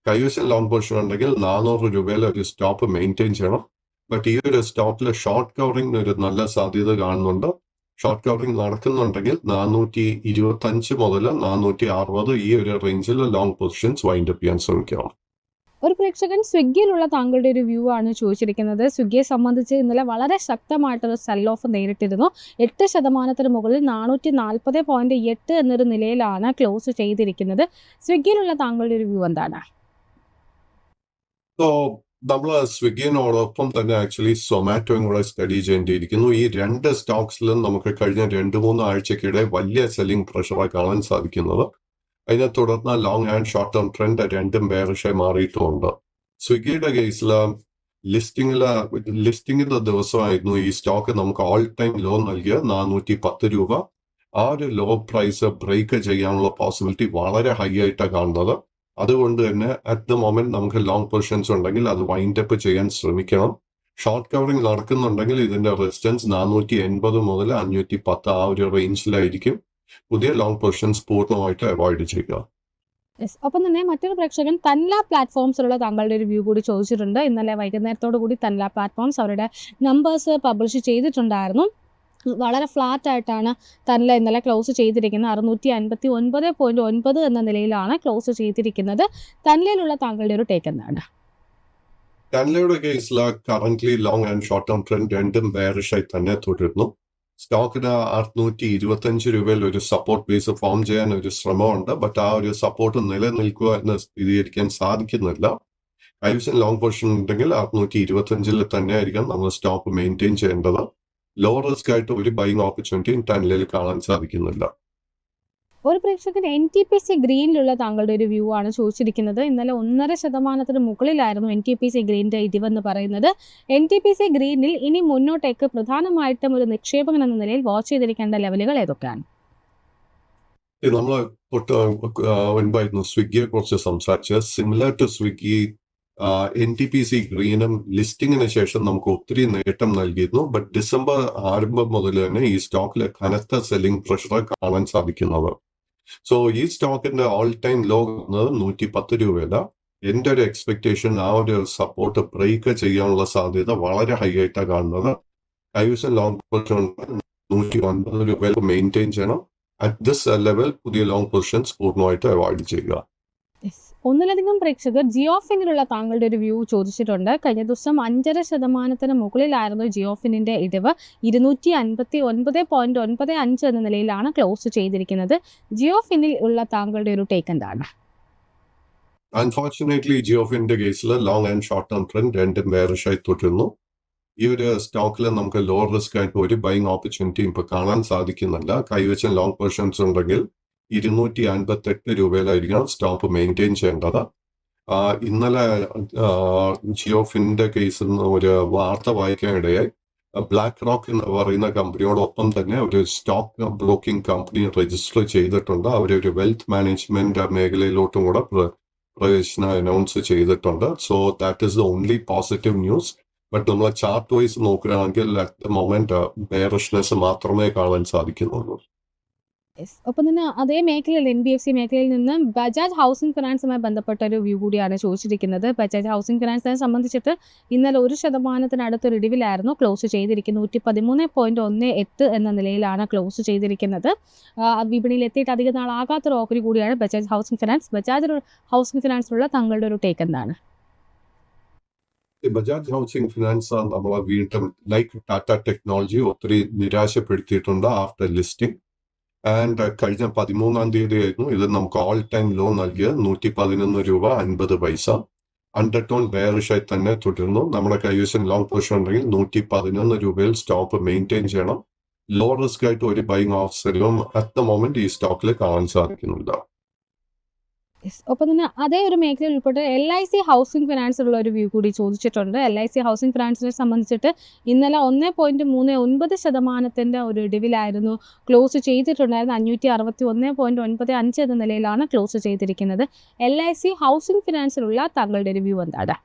കൈവശം ലോങ് പൊസിഷൻ ഉണ്ടെങ്കിൽ 400 രൂപയിൽ ഒരു സ്റ്റോപ്പ് മെയിൻറ്റെയിൻ ചെയ്യണം. ബട്ട് ഈ ഒരു സ്റ്റോക്കിൽ ഷോർട്ട് കവറിംഗ് ഒരു നല്ല സാധ്യത കാണുന്നുണ്ട്. ഷോർട്ട് കവറിംഗ് നടക്കുന്നുണ്ടെങ്കിൽ 425 മുതൽ 460 ഈ ഒരു റേഞ്ചിൽ ലോങ് പൊസിഷൻസ് വൈൻഡ് അപ്പ് ചെയ്യാൻ ശ്രമിക്കണം. ഒരു പ്രേക്ഷകൻ സ്വിഗ്ഗിയിലുള്ള താങ്കളുടെ ഒരു വ്യൂ ആണ് ചോദിച്ചിരിക്കുന്നത്. സ്വിഗ്ഗിയെ സംബന്ധിച്ച് ഇന്നലെ വളരെ ശക്തമായിട്ടൊരു സെൽ ഓഫ് നേരിട്ടിരുന്നു. 8% മുകളിൽ 440.8 എന്നൊരു നിലയിലാണ് ക്ലോസ് ചെയ്തിരിക്കുന്നത്. സ്വിഗ്ഗിയിലുള്ള താങ്കളുടെ ഒരു വ്യൂ എന്താണ്? സോ നമ്മൾ സ്വിഗ്ഗിനോടൊപ്പം തന്നെ ആക്ച്വലി സൊമാറ്റോയും കൂടെ സ്റ്റഡി ചെയ്യേണ്ടിയിരിക്കുന്നു. ഈ രണ്ട് സ്റ്റോക്സിലും നമുക്ക് കഴിഞ്ഞ 2-3 ആഴ്ചക്കിടെ വലിയ സെല്ലിംഗ് പ്രഷറായി കാണാൻ സാധിക്കുന്നത്. അതിനെ തുടർന്ന് long and short term trend രണ്ടും ബെയറിഷായി മാറിയിട്ടുമുണ്ട്. സ്വിഗ്ഗിയുടെ കേസിൽ ലിസ്റ്റിംഗിന്റെ ദിവസമായിരുന്നു ഈ സ്റ്റോക്ക് നമുക്ക് ഓൾ ടൈം ലോ നൽകിയ 410 രൂപ. ആ ഒരു ലോ പ്രൈസ് ബ്രേക്ക് ചെയ്യാനുള്ള പോസിബിലിറ്റി വളരെ ഹൈ ആയിട്ടാണ് കാണുന്നത്. അതുകൊണ്ട് തന്നെ അറ്റ് ദ മൊമെന്റ് നമുക്ക് ലോങ് പൊസിഷൻസ് ഉണ്ടെങ്കിൽ അത് വൈൻഡ് അപ്പ് ചെയ്യാൻ ശ്രമിക്കണം. ഷോർട്ട് കവറിംഗ് നടക്കുന്നുണ്ടെങ്കിൽ ഇതിന്റെ റെസിസ്റ്റൻസ് 480 മുതൽ 510 ആ ഒരു റേഞ്ചിലായിരിക്കും. പുതിയ ലോങ് പൊസിഷൻസ് പൂർണ്ണമായിട്ട് അവോയ്ഡ് ചെയ്യുക. ഒപ്പം തന്നെ മറ്റൊരു പ്രേക്ഷകൻ തൻല പ്ലാറ്റ്ഫോംസിലുള്ള താങ്കളുടെ ഒരു വ്യൂ കൂടി ചോദിച്ചിട്ടുണ്ട്. ഇന്നലെ വൈകുന്നേരത്തോടു കൂടി തൻല പ്ലാറ്റ്ഫോംസ് അവരുടെ നമ്പേഴ്സ് പബ്ലിഷ് ചെയ്തിട്ടുണ്ടായിരുന്നു. വളരെ ഫ്ലാറ്റ് ആയിട്ടാണ് തൻല ഇന്നലെ ക്ലോസ് ചെയ്തിരിക്കുന്നത്. 659.9 എന്ന നിലയിലാണ് ക്ലോസ് ചെയ്തിരിക്കുന്നത്. തൻലയിലുള്ള താങ്കളുടെ ഒരു ടേക്ക് എന്താണ്? തൻലയുടെ കേസിൽ currently long and short term trend രണ്ടും ബെയറിഷായി തന്നെ തുടരുന്നു. സ്റ്റോക്കിന് 625 രൂപയിൽ ഒരു സപ്പോർട്ട് ബേസ് ഫോം ചെയ്യാൻ ഒരു ശ്രമമുണ്ട്. ബട്ട് ആ ഒരു സപ്പോർട്ട് നിലനിൽക്കുക എന്ന് സ്ഥിരീകരിക്കാൻ സാധിക്കുന്നില്ല. കൈവശം ലോങ് പൊസിഷൻ ഉണ്ടെങ്കിൽ 625 തന്നെ ആയിരിക്കും നമ്മൾ സ്റ്റോക്ക് മെയിൻറ്റെയിൻ ചെയ്യേണ്ടത്. ലോ റിസ്ക് ആയിട്ട് ഒരു ബൈങ് ഓപ്പർച്യൂണിറ്റിയും തൻലയിൽ കാണാൻ സാധിക്കുന്നില്ല. ഒരു പ്രേക്ഷകൻ NTPC ഗ്രീനിലുള്ള താങ്കളുടെ ഒരു വ്യൂ ആണ് ചോദിച്ചിരിക്കുന്നത്. ഇന്നലെ 1.5% മുകളിലായിരുന്നു NTPC ഗ്രീനിന്റെ ഇടിവെന്ന് പറയുന്നത്. NTPC ഗ്രീനിൽ ഇനി മുന്നോട്ടേക്ക് പ്രധാനമായിട്ടും ഒരു നിക്ഷേപകൻ എന്ന നിലയിൽ വാച്ച് ചെയ്തിരിക്കേണ്ട ലെവലുകൾ ഏതൊക്കെയാണ്? നമ്മൾ മുൻപായിരുന്നു സ്വിഗ്ഗിയെ കുറിച്ച് സംസാരിച്ച്. സിമിലർ ടു സ്വിഗ്ഗി, NTPC ഗ്രീനും ലിസ്റ്റിംഗിന് ശേഷം നമുക്ക് ഒത്തിരി നേട്ടം നൽകിയിരുന്നു. ബട്ട് ഡിസംബർ ആരംഭം മുതൽ തന്നെ ഈ സ്റ്റോക്കിൽ കനത്ത സെല്ലിംഗ് പ്രഷർ കാണാൻ സാധിക്കുന്നത്. സോ ഈ സ്റ്റോക്കിന്റെ ഓൾ ടൈം ലോ 110 രൂപയില. എന്റെ ഒരു എക്സ്പെക്ടേഷൻ ആ ഒരു സപ്പോർട്ട് ബ്രേക്ക് ചെയ്യാനുള്ള സാധ്യത വളരെ ഹൈ ആയിട്ടാണ് കാണുന്നത്. കൈവശം ലോങ് പൊസിഷൻ 109 രൂപയിൽ മെയിൻറ്റെയിൻ ചെയ്യണം. അറ്റ് ദിസ് ലെവൽ പുതിയ ലോങ് പൊസിഷൻസ് പൂർണ്ണമായിട്ട് അവോയ്ഡ് ചെയ്യുക. ഒന്നിലധികം പ്രേക്ഷകർ ജിയോഫിനിലുള്ള താങ്കളുടെ ഒരു വ്യൂ ചോദിച്ചിട്ടുണ്ട്. കഴിഞ്ഞ ദിവസം 5.5% മുകളിലായിരുന്നു ജിയോഫിനിന്റെ ഇടിവ്. 259.95 എന്ന നിലയിലാണ് ക്ലോസ് ചെയ്തിരിക്കുന്നത്. ജിയോഫിനിൽ ഉള്ള താങ്കളുടെ ഒരു ടേക്ക് എന്താണ്? അൺഫോർച്ചുനേറ്റ്ലി ജിയോഫിന്റെ കേസിൽ long and short term trend രണ്ടും ബെയറിഷായി തുടരുന്നു. ഈ ഒരു സ്റ്റോക്കിൽ നമുക്ക് ലോ റിസ്ക് ആയിട്ട് ഒരു ബൈങ് ഓപ്പർച്യൂണിറ്റി ഇപ്പൊ കാണാൻ സാധിക്കുന്നില്ല. കൈവശം ലോങ് പൊസിഷൻസ് ഉണ്ടെങ്കിൽ 258 രൂപയിലായിരിക്കണം സ്റ്റോപ്പ് മെയിൻറ്റെയിൻ ചെയ്യേണ്ടത്. ഇന്നലെ ജിയോഫിന്റെ കേസിൽ നിന്ന് ഒരു വാർത്ത വായിക്കാനിടയായി. ബ്ലാക്ക് റോക്ക് എന്ന് പറയുന്ന കമ്പനിയോടൊപ്പം തന്നെ ഒരു സ്റ്റോക്ക് ബ്രോക്കിംഗ് കമ്പനി രജിസ്റ്റർ ചെയ്തിട്ടുണ്ട്. അവരൊരു വെൽത്ത് മാനേജ്മെന്റ് മേഖലയിലോട്ടും കൂടെ പ്രവേശനം അനൗൺസ് ചെയ്തിട്ടുണ്ട്. So that is the only positive news. But നമ്മൾ ചാർട്ട് വൈസ് നോക്കുകയാണെങ്കിൽ അറ്റ് ദ മൊമെന്റ് ബെയറിഷ്നെസ് മാത്രമേ കാണാൻ സാധിക്കുന്നുള്ളൂ. ഒപ്പം തന്നെ അതേ മേഖലയിൽ NBFC മേഖലയിൽ നിന്ന് ബജാജ് ഹൗസിംഗ് ഫിനാൻസുമായി ബന്ധപ്പെട്ട ഒരു വ്യൂ കൂടിയാണ് ചോദിച്ചിരിക്കുന്നത്. ബജാജ് ഹൗസിംഗ് ഫിനാൻസിനെ സംബന്ധിച്ചിട്ട് ഇന്നലെ 1% അടുത്തൊരു ഇടിവിലായിരുന്നു ക്ലോസ് ചെയ്തിരിക്കുന്നത്. 113.18 എന്ന നിലയിലാണ് ക്ലോസ് ചെയ്തിരിക്കുന്നത്. വിപണിയിൽ എത്തിയിട്ട് അധികം നാളാകാത്തൊരു ഓഹരി കൂടിയാണ് Bajaj housing finance. Bajaj housing ഫിനാൻസിലുള്ള താങ്കളുടെ ഒരു ടേക്ക് എന്താണ്? ബജാജ് ഹൗസിംഗ് ഫിനാൻസ് നമ്മളെ വീണ്ടും ലൈക്ക് ടാറ്റ ടെക്നോളജി ഒത്തിരി നിരാശപ്പെടുത്തിയിട്ടുണ്ട് ആഫ്റ്റർ ലിസ്റ്റിംഗ്. ആൻഡ് കഴിഞ്ഞ 13-ാം തീയതി ആയിരുന്നു ഇത് നമുക്ക് ഓൾ ടൈം ലോ നൽകിയ 111 രൂപ 50 പൈസ. അണ്ടർടോൺ ബെയറിഷായി തന്നെ തുടരുന്നു. നമ്മുടെ കൈവശം ലോങ് പൊസിഷൻ ഉണ്ടെങ്കിൽ 111 രൂപയിൽ സ്റ്റോപ്പ് മെയിൻറ്റെയിൻ ചെയ്യണം. ലോ റിസ്ക് ആയിട്ട് ഒരു ബൈങ് ഓഫ്സെല്ലും അറ്റ് ദ മൊമെന്റ് ഈ സ്റ്റോക്കിൽ കാണാൻ സാധിക്കുന്നില്ല. യെസ്. ഒപ്പം തന്നെ അതേ ഒരു മേഖലയിൽ ഉൾപ്പെട്ട് LIC ഹൗസിംഗ് ഫിനാൻസിലുള്ള ഒരു വ്യൂ കൂടി ചോദിച്ചിട്ടുണ്ട്. LIC ഹൗസിംഗ് ഫിനാൻസിനെ സംബന്ധിച്ചിട്ട് ഇന്നലെ 1.39% ഒരു ഇടിവിലായിരുന്നു ക്ലോസ് ചെയ്തിട്ടുണ്ടായിരുന്നത്. 561.95 എന്ന നിലയിലാണ് ക്ലോസ് ചെയ്തിരിക്കുന്നത്. LIC ഹൗസിംഗ് ഫിനാൻസിലുള്ള താങ്കളുടെ ഒരു വ്യൂ എന്താണ്?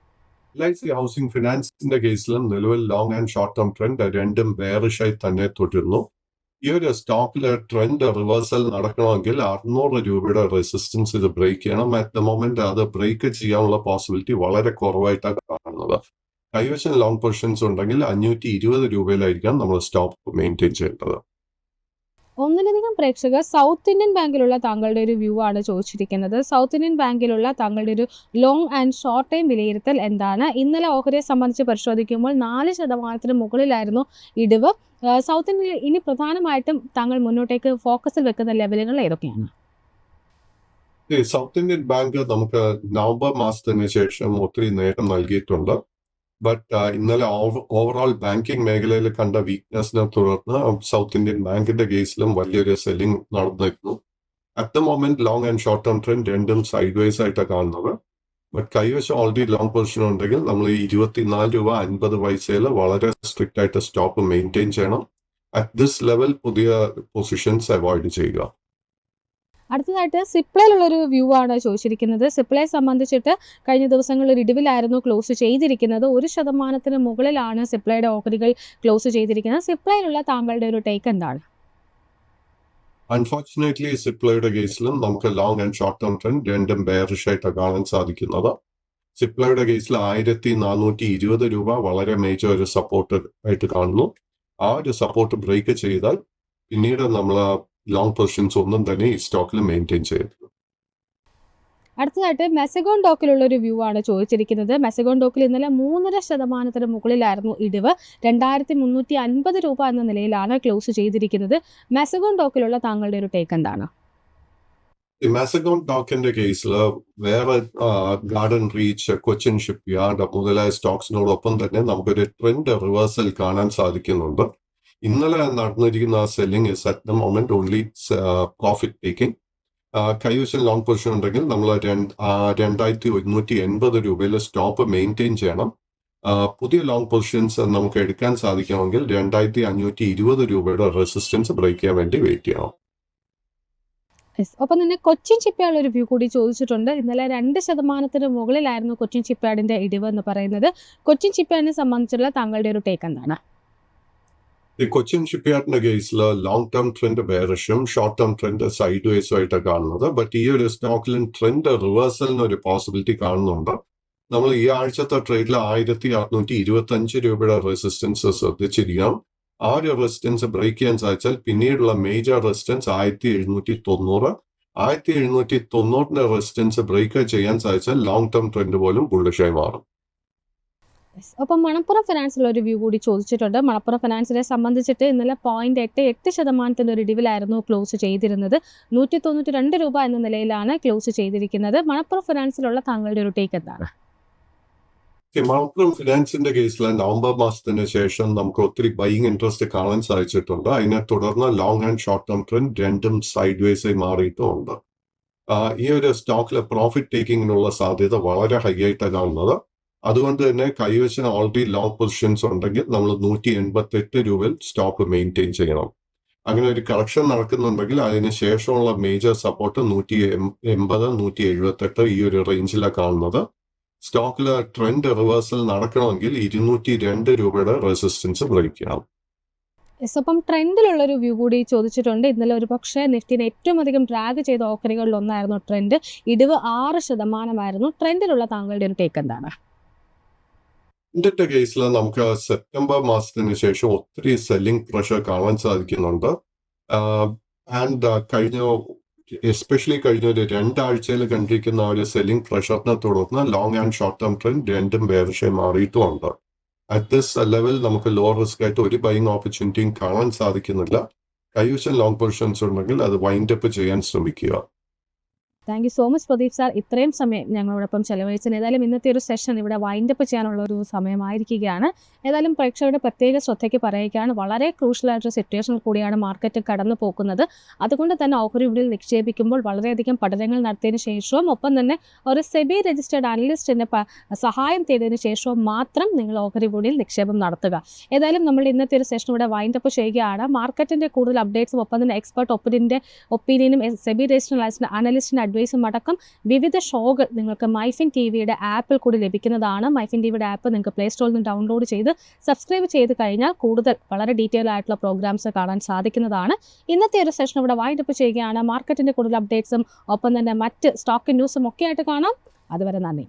LIC ഹൗസിംഗ് ഫിനാൻസിന്റെ കേസിലും നിലവിൽ long and short term trend രണ്ടും ബെയറിഷായി തന്നെ തുടരുന്നു. ഈ ഒരു സ്റ്റോക്കിലെ ട്രെൻഡ് റിവേഴ്സൽ നടക്കണമെങ്കിൽ 600 രൂപയുടെ റെസിസ്റ്റൻസ് ഇത് ബ്രേക്ക് ചെയ്യണം. അറ്റ് ദ മൊമെന്റ് അത് ബ്രേക്ക് ചെയ്യാനുള്ള പോസിബിലിറ്റി വളരെ കുറവായിട്ടാണ് കാണുന്നത്. കൈവശം ലോങ് പൊസിഷൻസ് ഉണ്ടെങ്കിൽ 520 രൂപയിലായിരിക്കാം നമ്മൾ സ്റ്റോപ്പ് മെയിൻറ്റെയിൻ ചെയ്യേണ്ടത്. ഒന്നിലധികം പ്രേക്ഷകർ സൗത്ത് ഇന്ത്യൻ ബാങ്കിലുള്ള താങ്കളുടെ ഒരു വ്യൂ ആണ് ചോദിച്ചിരിക്കുന്നത്. സൗത്ത് ഇന്ത്യൻ ബാങ്കിലുള്ള താങ്കളുടെ ഒരു ലോങ് ആൻഡ് ഷോർട്ട് ടൈം വിലയിരുത്തൽ എന്താണ്? ഇന്നലെ ഓഹരിയെ സംബന്ധിച്ച് പരിശോധിക്കുമ്പോൾ 4% മുകളിലായിരുന്നു ഇടിവ്. സൗത്ത് ഇന്ത്യയിൽ ഇനി പ്രധാനമായിട്ടും താങ്കൾ മുന്നോട്ടേക്ക് ഫോക്കസിൽ വെക്കുന്ന ലെവലുകൾ ഏതൊക്കെയാണ്? സൗത്ത് ഇന്ത്യൻ ബാങ്ക് നമുക്ക് നവംബർ മാസത്തിന് ശേഷം ഒത്തിരി നേട്ടം നൽകിയിട്ടുണ്ട്. ബട്ട് ഇന്നലെ ഓവറോൾ ബാങ്കിങ് മേഖലയിൽ കണ്ട വീക്ക്നെസ്സിനെ തുടർന്ന് സൗത്ത് ഇന്ത്യൻ ബാങ്കിന്റെ കേസിലും വലിയൊരു സെല്ലിംഗ് നടന്നിരുന്നു. At the moment long and short term trend രണ്ടും സൈഡ് വൈസ് ആയിട്ടാണ് കാണുന്നത്. ബട്ട് കൈവശം ഓൾറെഡി ലോങ് പൊസിഷൻ ഉണ്ടെങ്കിൽ നമ്മൾ 24 രൂപ 50 പൈസയിൽ വളരെ സ്ട്രിക്റ്റ് ആയിട്ട് സ്റ്റോപ്പ് മെയിൻറ്റെയിൻ ചെയ്യണം. അറ്റ് ദിസ് ലെവൽ പുതിയ പൊസിഷൻസ് അവോയ്ഡ് ചെയ്യുക. അടുത്തതായിട്ട് സിപ്ലയിലുള്ളൊരു വ്യൂ ആണ് ചോദിച്ചിരിക്കുന്നത്. സിപ്ലയെ സംബന്ധിച്ചിട്ട് കഴിഞ്ഞ ദിവസങ്ങളിൽ ഒരു ഇടിവിലായിരുന്നു ക്ലോസ് ചെയ്തിരിക്കുന്നത്. 1% മുകളിലാണ് സിപ്ലയുടെ ഓഹരികൾ ക്ലോസ് ചെയ്തിരിക്കുന്നത്. സിപ്ലയിലുള്ള താങ്കളുടെ ഒരു ടേക്ക് എന്താണ്? അൺഫോർച്ചുനേറ്റ്ലി സിപ്ലയുടെ കേസിലും നമുക്ക് long and short term trend രണ്ടും ബെയറിഷ് ആയിട്ടാണ് കാണാൻ സാധിക്കുന്നത്. സിപ്ലയുടെ കേസിൽ 1420 രൂപ വളരെ മേജർ ഒരു സപ്പോർട്ട് ആയിട്ട് കാണുന്നു. ആ ഒരു സപ്പോർട്ട് ബ്രേക്ക് ചെയ്താൽ പിന്നീട് നമ്മൾ ലോങ് പൊസിഷൻസ് ഒന്നും തന്നെ ഈ സ്റ്റോക്കിൽ മെയിൻറ്റെയിൻ ചെയ്യരുത്. അടുത്തതായിട്ട് മെസഗോൺ ഡോക്കിലുള്ള ഒരു വ്യൂ ആണ് ചോദിച്ചിരിക്കുന്നത്. മെസഗോൺ ഡോക്കിൽ ഇന്നലെ 3% മുകളിലായിരുന്നു ഇടിവ്. 2350 രൂപ എന്ന നിലയിലാണ് ക്ലോസ് ചെയ്തിരിക്കുന്നത്. മെസഗോൺ ഡോക്കിലുള്ള താങ്കളുടെ ഒരു ടേക്ക് എന്താണ്? മെസഗോൺ ഡോക്കിന്റെ കേസിൽ വേറെ garden reach, Cochin ship yard മുതലായ സ്റ്റോക്സിനോടൊപ്പം തന്നെ നമുക്കൊരു ട്രെൻഡ് റിവേഴ്സൽ കാണാൻ സാധിക്കുന്നുണ്ട്. ഇന്നലെ നടന്നിരിക്കുന്ന selling is at the moment only profit taking. കൈവശം ലോങ് പൊസിഷൻ ഉണ്ടെങ്കിൽ നമ്മൾ 2180 രൂപയിൽ സ്റ്റോപ്പ് മെയിൻറ്റെയിൻ ചെയ്യണം. പുതിയ ലോങ് പൊസിഷൻസ് നമുക്ക് എടുക്കാൻ സാധിക്കുമെങ്കിൽ 2520 രൂപയുടെ റെസിസ്റ്റൻസ് ബ്രേക്ക് ചെയ്യാൻ വേണ്ടി വെയിറ്റ് ചെയ്യണം. ഒപ്പം തന്നെ കൊച്ചിൻ ഷിപ്പ്യാർഡ് ഒരു വ്യൂ കൂടി ചോദിച്ചിട്ടുണ്ട്. ഇന്നലെ 2% മുകളിലായിരുന്നു കൊച്ചിൻ ഷിപ്പ്യാർഡിന്റെ ഇടിവ് എന്ന് പറയുന്നത്. കൊച്ചിൻ ഷിപ്പ്യാർഡിനെ സംബന്ധിച്ചുള്ള താങ്കളുടെ ഒരു ടേക്ക് എന്താണ്? ഈ കൊച്ചിൻ ഷിപ്പ്യാർഡിന്റെ കേസിൽ ലോങ് ടേം ട്രെൻഡ് ബെയറിഷും ഷോർട്ട് ടേം ട്രെൻഡ് സൈഡ് വേസും ആയിട്ടാണ് കാണുന്നത്. ബട്ട് ഈ ഒരു സ്റ്റോക്കിലും ട്രെൻഡ് റിവേഴ്സലിന് ഒരു പോസിബിലിറ്റി കാണുന്നുണ്ട്. നമ്മൾ ഈ ആഴ്ചത്തെ ട്രേഡിൽ 1625 രൂപയുടെ റെസിസ്റ്റൻസ് ശ്രദ്ധിച്ചിരിക്കണം. ആ ഒരു റെസിസ്റ്റൻസ് ബ്രേക്ക് ചെയ്യാൻ സാധിച്ചാൽ പിന്നീടുള്ള മേജർ റെസിസ്റ്റൻസ് 1790. 1790 റെസിസ്റ്റൻസ് ബ്രേക്ക് ചെയ്യാൻ സാധിച്ചാൽ ലോങ് ടേം ട്രെൻഡ് പോലും ബുള്ളിഷായി മാറും. ഒപ്പം മണപ്പുറം ഫിനാൻസിലുള്ള ഒരു വ്യൂ കൂടി ചോദിച്ചിട്ടുണ്ട്. മണപ്പുറം ഫിനാൻസിനെ സംബന്ധിച്ചിട്ട് ഇന്നലെ 0.88% ഒരു ഇടിവിലായിരുന്നു ക്ലോസ് ചെയ്തിരുന്നത്. 192 രൂപ എന്ന നിലയിലാണ് ക്ലോസ് ചെയ്തിരിക്കുന്നത്. മണപ്പുറം ഫിനാൻസിലുള്ള താങ്കളുടെ ഒരു ടേക്ക് എന്താണ്? മണപ്പുറം ഫിനാൻസിന്റെ കേസിൽ നവംബർ മാസത്തിന് ശേഷം നമുക്ക് ഒത്തിരി ബൈയിങ് ഇൻട്രസ്റ്റ് കാണാൻ സാധിച്ചിട്ടുണ്ട്. അതിനെ തുടർന്ന് long and short term trend രണ്ടും സൈഡ് വേസായി മാറിയിട്ടുമുണ്ട്. ഈ ഒരു സ്റ്റോക്കിലെ പ്രോഫിറ്റ് ടേക്കിങ്ങിനുള്ള സാധ്യത വളരെ ഹൈ ആയിട്ടാണ് കാണുന്നത്. അതുകൊണ്ട് തന്നെ കൈവശം ഓൾറെഡി ലോങ് പൊസിഷൻസ് ഉണ്ടെങ്കിൽ നമ്മൾ 188 രൂപയിൽ സ്റ്റോപ്പ് മെയിൻറ്റെയിൻ ചെയ്യണം. അങ്ങനെ ഒരു കളക്ഷൻ നടക്കുന്നുണ്ടെങ്കിൽ അതിന് ശേഷമുള്ള മേജർ സപ്പോർട്ട് 180, 178 ഈ ഒരു റേഞ്ചിലാണ് കാണുന്നത്. സ്റ്റോക്കിലെ ട്രെൻഡ് റിവേഴ്സൽ നടക്കണമെങ്കിൽ 202 രൂപയുടെ റെസിസ്റ്റൻസ് ബ്രേക്ക് ചെയ്യണം. ഒപ്പം ട്രെൻഡിലുള്ളൊരു വ്യൂ കൂടി ചോദിച്ചിട്ടുണ്ട്. ഇന്നലെ ഒരു പക്ഷേ നിഫ്റ്റിനെ ഏറ്റവും അധികം ഡ്രാഗ് ചെയ്ത ഓഹരികളിൽ ഒന്നായിരുന്നു ട്രെൻഡ്. ഇടിവ് 6% ട്രെൻഡിലുള്ള താങ്കളുടെ ഒരു ടേക്ക് എന്താണ്? ഇതിന്റെ കേസിൽ നമുക്ക് സെപ്റ്റംബർ മാസത്തിന് ശേഷം ഒത്തിരി സെല്ലിംഗ് പ്രഷർ കാണാൻ സാധിക്കുന്നുണ്ട്. എസ്പെഷ്യലി കഴിഞ്ഞ ഒരു 2 ആഴ്ചയിൽ കണ്ടിരിക്കുന്ന ഒരു സെല്ലിംഗ് പ്രഷറിനെ തുടർന്ന് long and short term trend രണ്ടും ബെയറിഷായി മാറിയിട്ടുമുണ്ട്. അറ്റ് ദിസ് ലെവൽ നമുക്ക് ലോ റിസ്ക് ആയിട്ട് ഒരു ബൈയിങ് ഓപ്പർച്യൂണിറ്റിയും കാണാൻ സാധിക്കുന്നില്ല. കൈവശം ലോങ് പൊസിഷൻസ് ഉണ്ടെങ്കിൽ അത് വൈൻഡ് അപ്പ് ചെയ്യാൻ ശ്രമിക്കുക. Thank you so much Pradeep sir, ഇത്രയും സമയം ഞങ്ങളോടൊപ്പം ചെലവഴിച്ചത്. ഏതായാലും ഇന്നത്തെ ഒരു സെഷൻ ഇവിടെ വൈൻഡപ്പ് ചെയ്യാനുള്ള ഒരു സമയമായിരിക്കുകയാണ്. ഏതായാലും പ്രേക്ഷകരുടെ പ്രത്യേക ശ്രദ്ധയ്ക്ക് പറയുകയാണ്, വളരെ ക്രൂഷ്യലായിട്ടൊരു സിറ്റുവേഷനിൽ കൂടിയാണ് മാർക്കറ്റ് കടന്നു പോകുന്നത്. അതുകൊണ്ട് തന്നെ ഓഹരി വിപണിയിൽ നിക്ഷേപിക്കുമ്പോൾ വളരെയധികം പഠനങ്ങൾ നടത്തിയതിന് ശേഷവും ഒപ്പം തന്നെ ഒരു സെബി രജിസ്റ്റേർഡ് അനലിസ്റ്റിൻ്റെ സഹായം തേടിയതിന് ശേഷവും മാത്രം നിങ്ങൾ ഓഹരി വിപണിയിൽ നിക്ഷേപം നടത്തുക. ഏതായാലും നമ്മൾ ഇന്നത്തെ ഒരു സെഷൻ ഇവിടെ വൈൻഡപ്പ് ചെയ്യുകയാണ്. മാർക്കറ്റിൻ്റെ കൂടുതൽ അപ്ഡേറ്റ്സും ഒപ്പം തന്നെ എക്സ്പെർട്ട് ഒപ്പീനിയനും സെബി രജിസ്റ്റേർഡ് അനലിസ്റ്റിൻ്റെ അഡ്വൈസും അടക്കം വിവിധ ഷോകൾ നിങ്ങൾക്ക് മൈഫിൻ ടിവിയുടെ ആപ്പിൽ കൂടി ലഭിക്കുന്നതാണ്. മൈഫിൻ ടിവിയുടെ ആപ്പ് നിങ്ങൾക്ക് പ്ലേ സ്റ്റോറിൽ നിന്ന് ഡൗൺലോഡ് ചെയ്ത് സബ്സ്ക്രൈബ് ചെയ്ത് കഴിഞ്ഞാൽ കൂടുതൽ വളരെ ഡീറ്റെയിൽ ആയിട്ടുള്ള പ്രോഗ്രാംസ് കാണാൻ സാധിക്കുന്നതാണ്. ഇന്നത്തെ ഒരു സെഷൻ ഇവിടെ വൈൻഡപ്പ് ചെയ്യുകയാണ്. മാർക്കറ്റിൻ്റെ കൂടുതൽ അപ്ഡേറ്റ്സും ഒപ്പം തന്നെ മറ്റ് സ്റ്റോക്ക് ന്യൂസും ഒക്കെ ആയിട്ട് കാണാം. അതുവരെ നന്ദി.